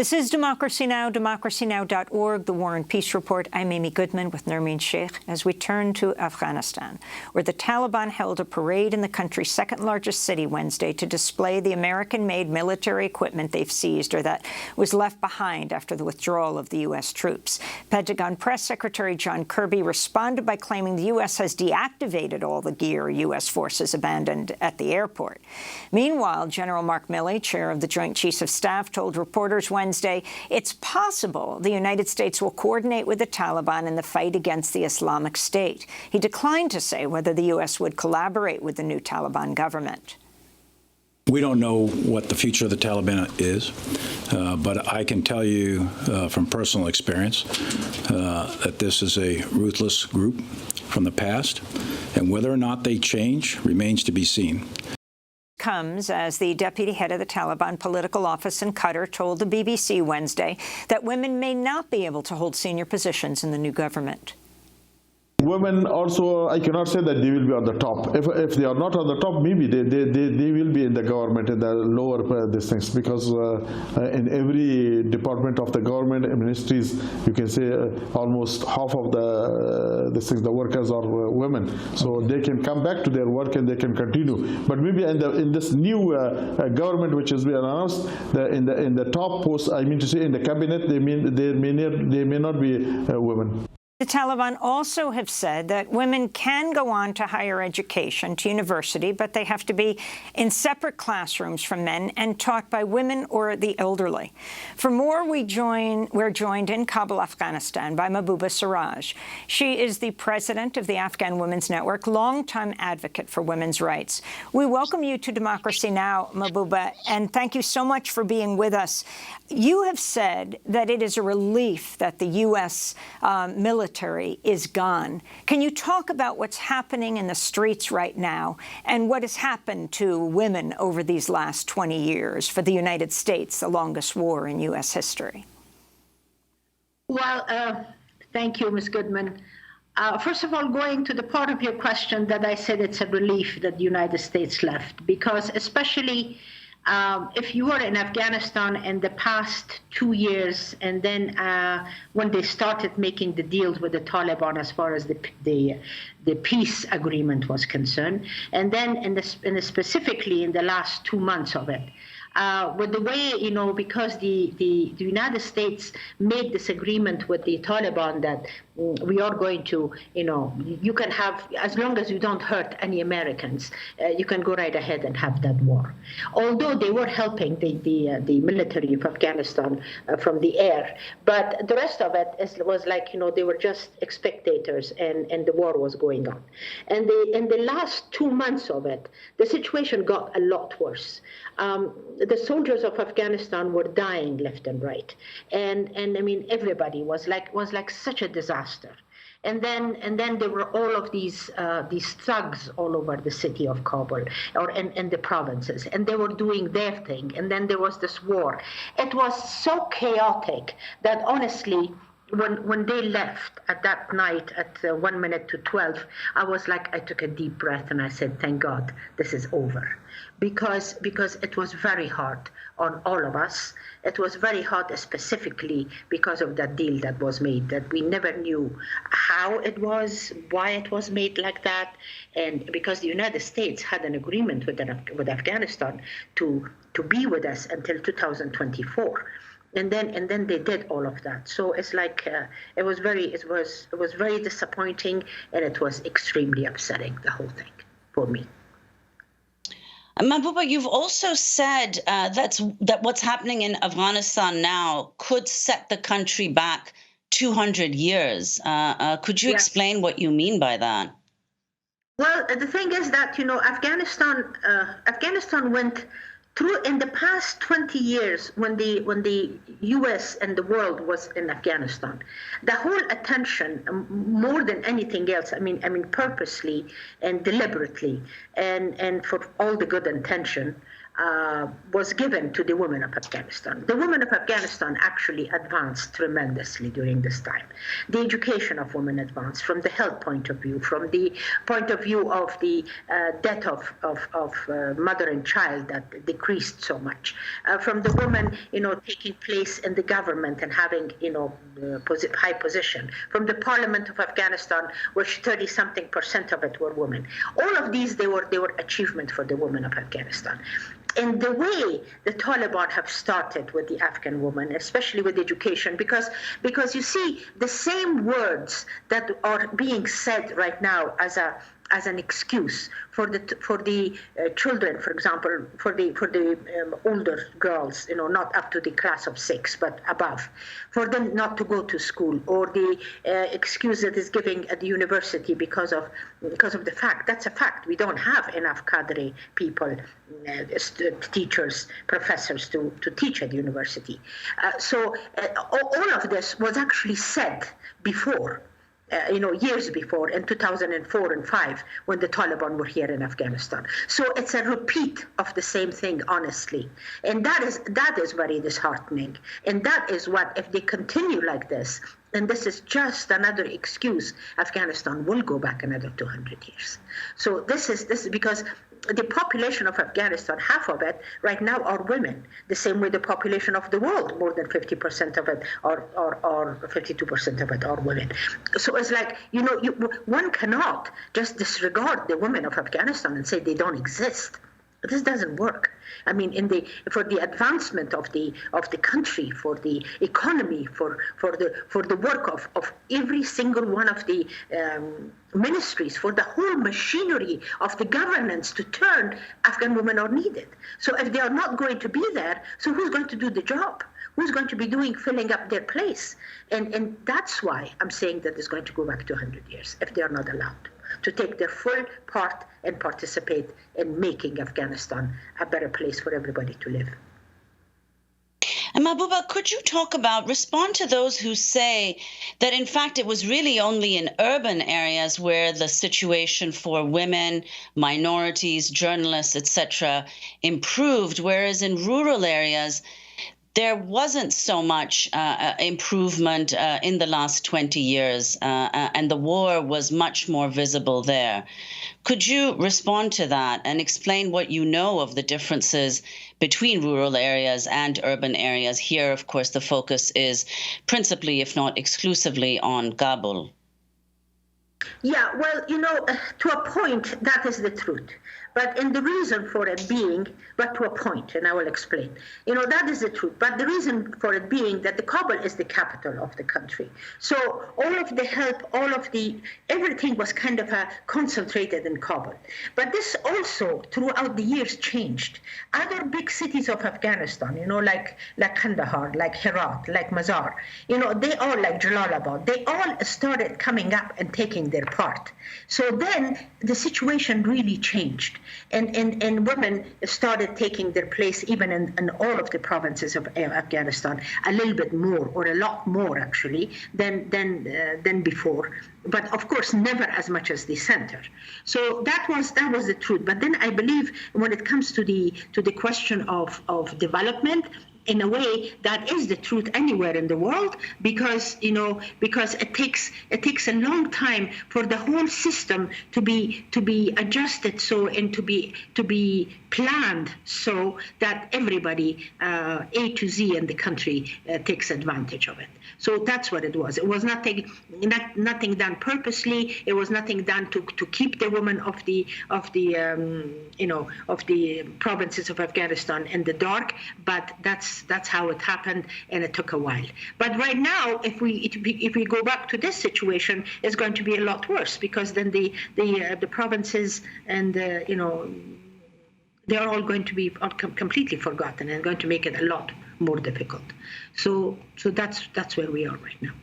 This is Democracy Now!, democracynow.org, the War and Peace Report. I'm Amy Goodman with Nermeen Sheikh as we turn to Afghanistan, where the Taliban held a parade in the country's second-largest city Wednesday to display the American-made military equipment they've seized or that was left behind after the withdrawal of the U.S. troops. Pentagon Press Secretary John Kirby responded by claiming the U.S. has deactivated all the gear U.S. forces abandoned at the airport. Meanwhile, General Mark Milley, chair of the Joint Chiefs of Staff, told reporters Wednesday it's possible the United States will coordinate with the Taliban in the fight against the Islamic State. He declined to say whether the U.S. would collaborate with the new Taliban government. We don't know what the future of the Taliban is, but I can tell you from personal experience that this is a ruthless group from the past, and whether or not they change remains to be seen. Comes as the deputy head of the Taliban political office in Qatar told the BBC Wednesday that women may not be able to hold senior positions in the new government. Women also, I cannot say that they will be on the top. If they are not on the top, maybe they will be in the government, in the lower these things, because in every department of the government ministries, you can say almost half of the workers are women. So they can come back to their work and they can continue. But maybe in this new government which has been announced, in the top posts, I mean to say in the cabinet, they may not be women. The Taliban also have said that women can go on to higher education, to university, but they have to be in separate classrooms from men and taught by women or the elderly. For more, we're joined in Kabul, Afghanistan, by Mahbouba Seraj. She is the president of the Afghan Women's Network, longtime advocate for women's rights. We welcome you to Democracy Now!, Mahbouba, and thank you so much for being with us. You have said that it is a relief that the U.S. military is gone. Can you talk about what's happening in the streets right now and what has happened to women over these last 20 years for the United States, the longest war in U.S. history? Well, thank you, Ms. Goodman. First of all, going to the part of your question that I said it's a relief that the United States left, because especially if you were in Afghanistan in the past 2 years, and then when they started making the deals with the Taliban as far as the peace agreement was concerned, and then specifically in the last 2 months of it, with the way, because the United States made this agreement with the Taliban that we are going to, you can have, as long as you don't hurt any Americans, you can go right ahead and have that war. Although they were helping the military of Afghanistan from the air, but the rest of it was like, they were just spectators, and the war was going on. And in the last 2 months of it, the situation got a lot worse. The soldiers of Afghanistan were dying left and right, and I mean everybody was like such a disaster. And then there were all of these thugs all over the city of Kabul or in the provinces, and they were doing their thing. And then there was this war. It was so chaotic that honestly, when they left at that night at 1 minute to 12, I took a deep breath and I said, thank God this is over. Because it was very hard on all of us. It was very hard specifically because of that deal that was made, that we never knew how it was, why it was made like that, and because the United States had an agreement with Afghanistan to be with us until 2024. And then they did all of that. So it's like it was very disappointing, and it was extremely upsetting, the whole thing for me. Mahbouba, you've also said that what's happening in Afghanistan now could set the country back 200 years. Could you explain what you mean by that? Well, the thing is that Afghanistan went through in the past 20 years when the U.S. and the world was in Afghanistan. The whole attention, more than anything else, I mean purposely and deliberately, and for all the good intention, was given to the women of Afghanistan. The women of Afghanistan actually advanced tremendously during this time. The education of women advanced from the health point of view, from the point of view of the death of mother and child that decreased so much, from the women, taking place in the government and having, high position, from the parliament of Afghanistan, which 30-something% of it were women. All of these, they were achievement for the women of Afghanistan. And the way the Taliban have started with the Afghan woman, especially with education, because you see the same words that are being said right now as an excuse for the children, for example, for the older girls, not up to the class of 6 but above, for them not to go to school, or the excuse that is given at the university because of the fact. That's a fact. We don't have enough cadre people, teachers, professors to teach at the university. So all of this was actually said before. Years before, in 2004 and 5, when the Taliban were here in Afghanistan. So it's a repeat of the same thing, honestly. And that is very disheartening. And that is what, if they continue like this, and this is just another excuse, Afghanistan will go back another 200 years. So this is because the population of Afghanistan, half of it right now are women. The same way the population of the world, more than 50% of it or 52% of it are women. So it's like, one cannot just disregard the women of Afghanistan and say they don't exist. This doesn't work. I mean, for the advancement of the country, for the economy, for the work of every single one of the ministries, for the whole machinery of the governance to turn, Afghan women are needed. So if they are not going to be there, so who's going to do the job? Who's going to be filling up their place? And that's why I'm saying that it's going to go back to 100 years if they are not allowed to take their full part and participate in making Afghanistan a better place for everybody to live. And Mahbouba, could you respond to those who say that, in fact, it was really only in urban areas where the situation for women, minorities, journalists, etc., improved, whereas in rural areas, there wasn't so much improvement in the last 20 years, and the war was much more visible there. Could you respond to that and explain what you know of the differences between rural areas and urban areas? Here, of course, the focus is principally, if not exclusively, on Kabul. Yeah, well, to a point, that is the truth. But in the reason for it being, but to a point, and I will explain. That is the truth. But the reason for it being that the Kabul is the capital of the country. So all of the help, everything was kind of concentrated in Kabul. But this also, throughout the years, changed. Other big cities of Afghanistan, like Kandahar, like Herat, like Mazar, they all, like Jalalabad, they all started coming up and taking their part. So then the situation really changed. And women started taking their place even in all of the provinces of Afghanistan, a little bit more, or a lot more actually, than before. But of course, never as much as the center. So that was the truth. But then I believe when it comes to the question of development, in a way, that is the truth anywhere in the world, because it takes a long time for the whole system to be adjusted and to be planned so that everybody A to Z in the country takes advantage of it. So that's what it was. It was nothing done purposely. It was nothing done to keep the women of the provinces of Afghanistan in the dark. But that's how it happened, and it took a while. But right now, if we go back to this situation, it's going to be a lot worse, because then the provinces and they are all going to be completely forgotten and going to make it a lot more difficult. So that's where we are right now.